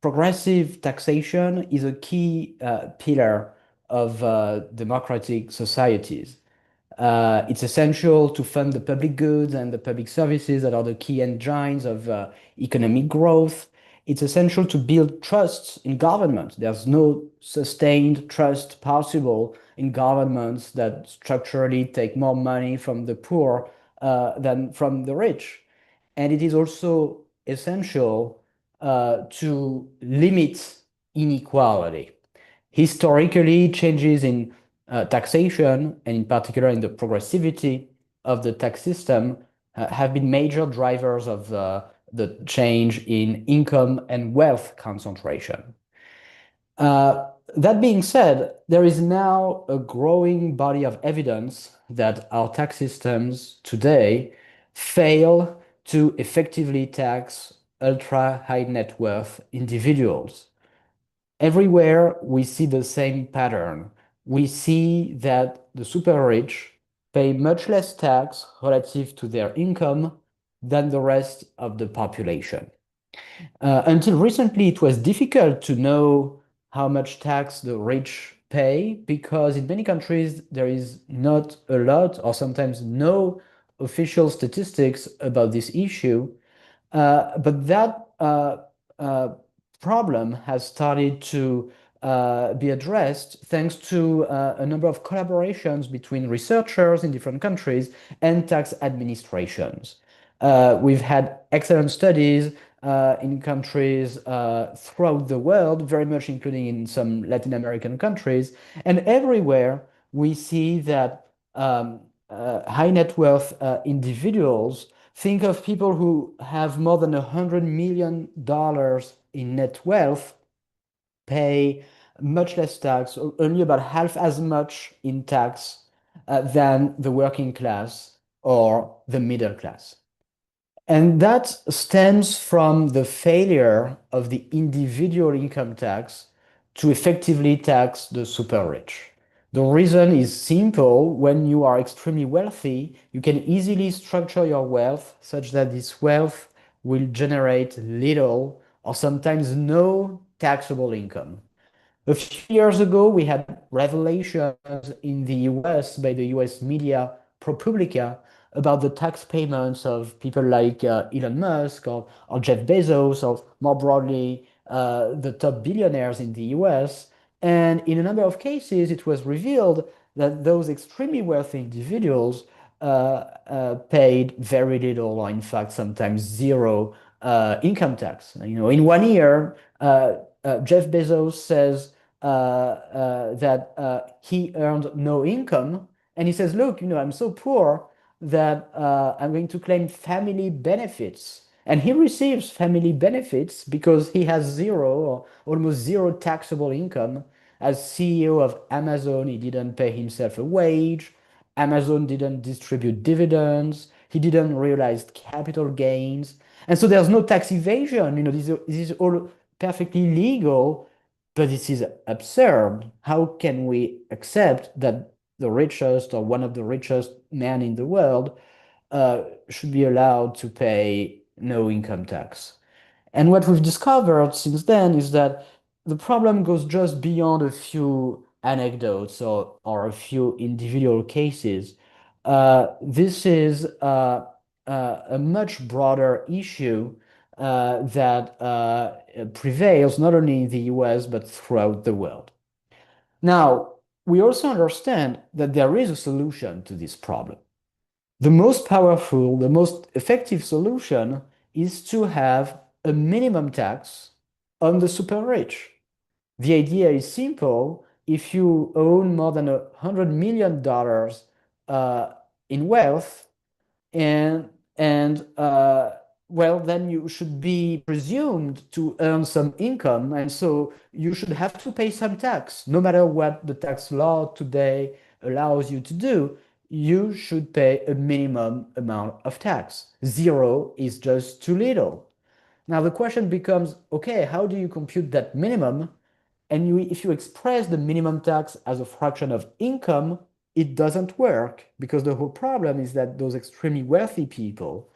progressive taxation is a key pillar of democratic societies. It's essential to fund the public goods and the public services that are the key engines of economic growth. It's essential to build trust in government. There's no sustained trust possible in governments that structurally take more money from the poor than from the rich. And it is also essential to limit inequality. Historically, changes in taxation, and in particular in the progressivity of the tax system, have been major drivers of the change in income and wealth concentration. That being said, there is now a growing body of evidence that our tax systems today fail to effectively tax ultra high net worth individuals. Everywhere we see the same pattern. We see that the super rich pay much less tax relative to their income than the rest of the population. Until recently, it was difficult to know how much tax the rich pay because in many countries there is not a lot or sometimes no official statistics about this issue. But that problem has started to be addressed thanks to a number of collaborations between researchers in different countries and tax administrations. We've had excellent studies in countries throughout the world, very much including in some Latin American countries. And everywhere we see that high net worth individuals think of people who have more than $100 million in net wealth pay much less tax, only about half as much in tax than the working class or the middle class. And that stems from the failure of the individual income tax to effectively tax the super rich. The reason is simple. When you are extremely wealthy, you can easily structure your wealth such that this wealth will generate little or sometimes no taxable income. A few years ago, we had revelations in the US by the US media ProPublica about the tax payments of people like Elon Musk or Jeff Bezos, or more broadly, the top billionaires in the US. And in a number of cases, it was revealed that those extremely wealthy individuals paid very little, or in fact, sometimes zero income tax. In one year, Jeff Bezos says that he earned no income. And he says, look, I'm so poor that I'm going to claim family benefits. And he receives family benefits because he has zero or almost zero taxable income. As CEO of Amazon, he didn't pay himself a wage. Amazon didn't distribute dividends. He didn't realize capital gains. And so there's no tax evasion. This is all perfectly legal, but this is absurd. How can we accept that the richest or one of the richest men in the world should be allowed to pay no income tax? And what we've discovered since then is that the problem goes just beyond a few anecdotes or a few individual cases. This is a much broader issue that prevails not only in the US but throughout the world. Now, we also understand that there is a solution to this problem. The most powerful, the most effective solution is to have a minimum tax on the super rich. The idea is simple. If you own more than $100 million in wealth, and well, then you should be presumed to earn some income, and so you should have to pay some tax, no matter what the tax law today allows you to do. You should pay a minimum amount of tax. Zero is just too little. Now the question becomes, okay, how do you compute that minimum? And if you express the minimum tax as a fraction of income, it doesn't work, because the whole problem is that those extremely wealthy people,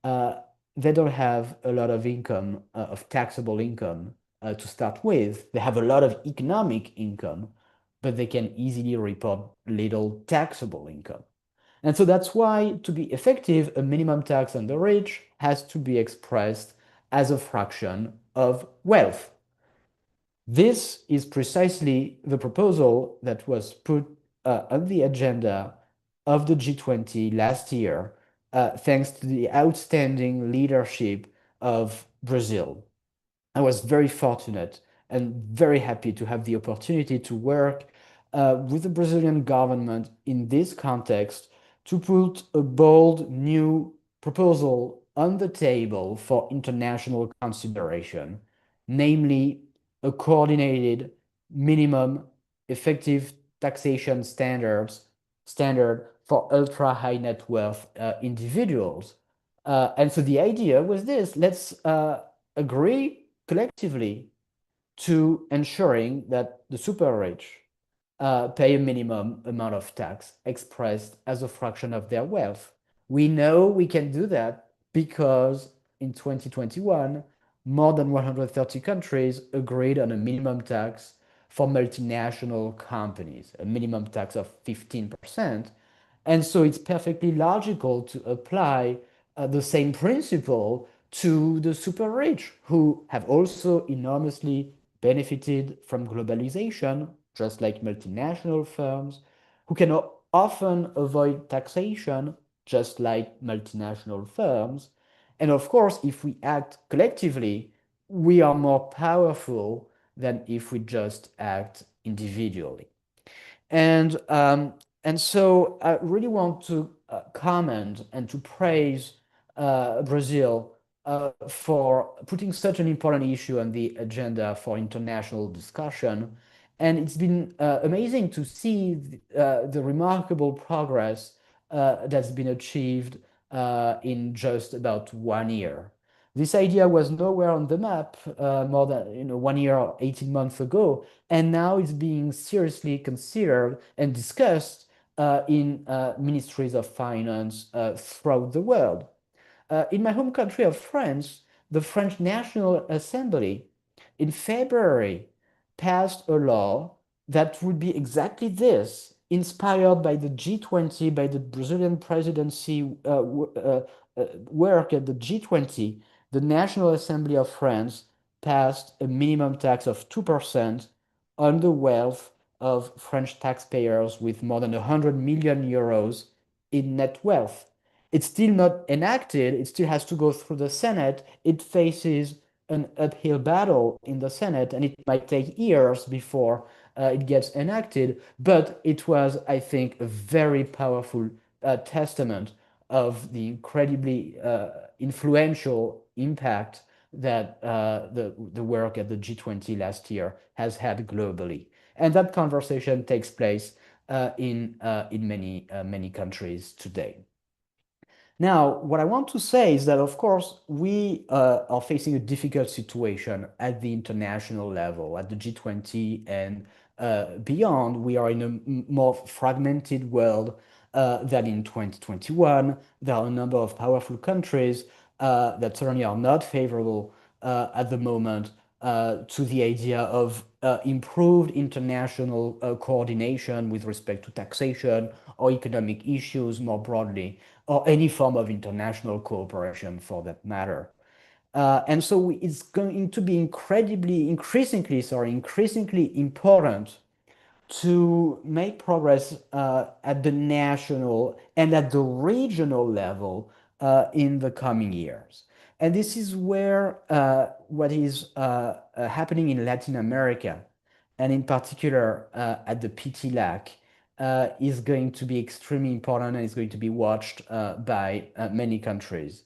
uh, they don't have a lot of income, of taxable income, to start with. They have a lot of economic income, but they can easily report little taxable income. And so that's why, to be effective, a minimum tax on the rich has to be expressed as a fraction of wealth. This is precisely the proposal that was put on the agenda of the G20 last year, thanks to the outstanding leadership of Brazil. I was very fortunate and very happy to have the opportunity to work with the Brazilian government in this context to put a bold new proposal on the table for international consideration, namely a coordinated minimum effective taxation standard for ultra high net worth individuals. And so the idea was this: let's agree collectively to ensuring that the super rich pay a minimum amount of tax expressed as a fraction of their wealth. We know we can do that because in 2021, more than 130 countries agreed on a minimum tax for multinational companies, a minimum tax of 15%. And so it's perfectly logical to apply the same principle to the super rich, who have also enormously benefited from globalization, just like multinational firms, who can often avoid taxation, just like multinational firms. And of course, if we act collectively, we are more powerful than if we just act individually. And and so I really want to comment and to praise Brazil for putting such an important issue on the agenda for international discussion. And it's been amazing to see the remarkable progress that's been achieved in just about 1 year. This idea was nowhere on the map more than 1 year or 18 months ago, and now it's being seriously considered and discussed in ministries of finance throughout the world. In my home country of France, the French National Assembly in February passed a law that would be exactly this, inspired by the G20, by the Brazilian presidency work at the G20. The National Assembly of France passed a minimum tax of 2% on the wealth of French taxpayers with more than 100 million euros in net wealth. It's still not enacted, it still has to go through the Senate. It faces an uphill battle in the Senate, and it might take years before it gets enacted. But it was, I think, a very powerful testament of the incredibly influential impact that the work at the G20 last year has had globally. And that conversation takes place in many countries today. Now, what I want to say is that, of course, we are facing a difficult situation at the international level, at the G20 and beyond. We are in a more fragmented world than in 2021. There are a number of powerful countries that certainly are not favorable at the moment to the idea of improved international coordination with respect to taxation or economic issues more broadly, or any form of international cooperation for that matter. And so it's going to be increasingly important to make progress at the national and at the regional level in the coming years. And this is where what is happening in Latin America, and in particular at the PTLAC, is going to be extremely important and is going to be watched by many countries.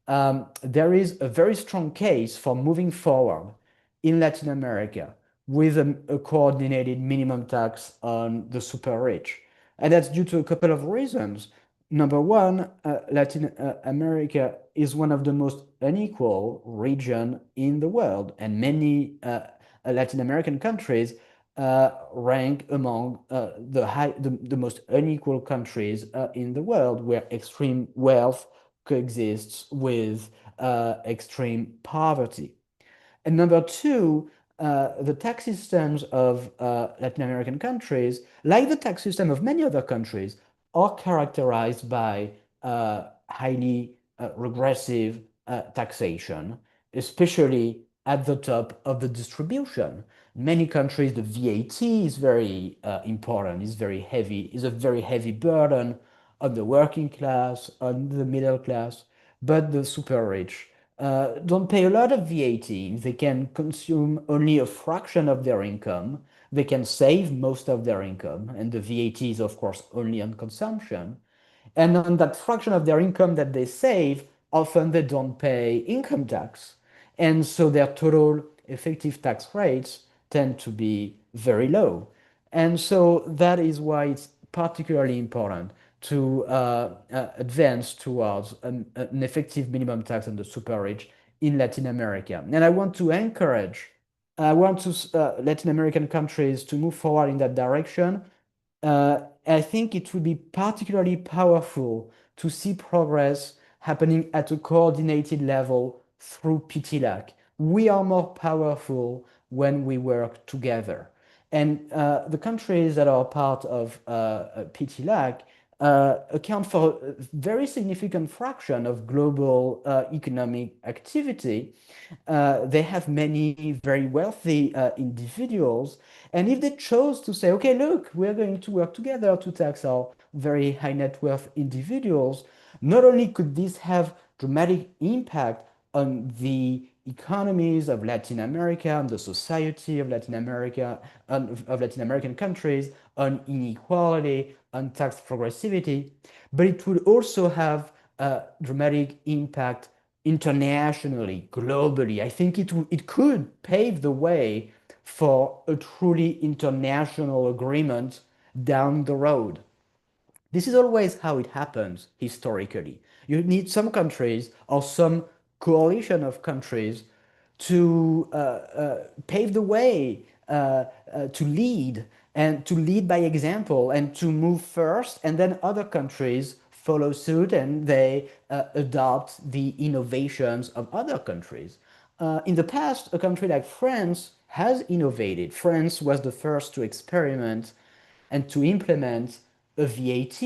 There is a very strong case for moving forward in Latin America with a coordinated minimum tax on the super rich. And that's due to a couple of reasons. Number one, Latin America is one of the most unequal region in the world, and many Latin American countries rank among the most unequal countries in the world, where extreme wealth coexists with extreme poverty. And number two, the tax systems of Latin American countries, like the tax system of many other countries, are characterized by highly regressive taxation, especially at the top of the distribution. In many countries, the VAT is very important, is very heavy, is a very heavy burden on the working class, on the middle class, but the super rich don't pay a lot of VAT. They can consume only a fraction of their income. They can save most of their income, and the VAT is, of course, only on consumption. And on that fraction of their income that they save, often they don't pay income tax. And so their total effective tax rates tend to be very low. And so that is why it's particularly important to advance towards an effective minimum tax on the super rich in Latin America. And I want to Latin American countries to move forward in that direction. I think it would be particularly powerful to see progress happening at a coordinated level through PTLAC. We are more powerful when we work together. And the countries that are part of PTLAC account for a very significant fraction of global economic activity. They have many very wealthy individuals. And if they chose to say, okay, look, we're going to work together to tax our very high net worth individuals, not only could this have dramatic impact on the economies of Latin America, on the society of Latin America, of Latin American countries, on inequality, on tax progressivity, but it would also have a dramatic impact internationally, globally. I think it could pave the way for a truly international agreement down the road. This is always how it happens historically. You need some countries or some coalition of countries to pave the way, to lead, and to lead by example, and to move first, and then other countries follow suit and they adopt the innovations of other countries. In the past, a country like France has innovated. France was the first to experiment and to implement a VAT,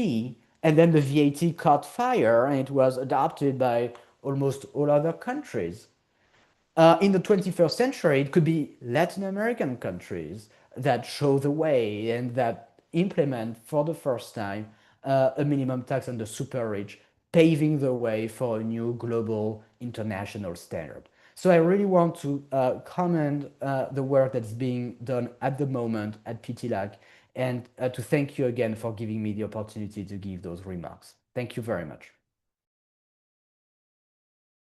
and then the VAT caught fire and it was adopted by almost all other countries. In the 21st century, it could be Latin American countries that show the way and that implement for the first time a minimum tax on the super rich, paving the way for a new global international standard. So I really want to commend the work that's being done at the moment at PTLAC and to thank you again for giving me the opportunity to give those remarks. Thank you very much.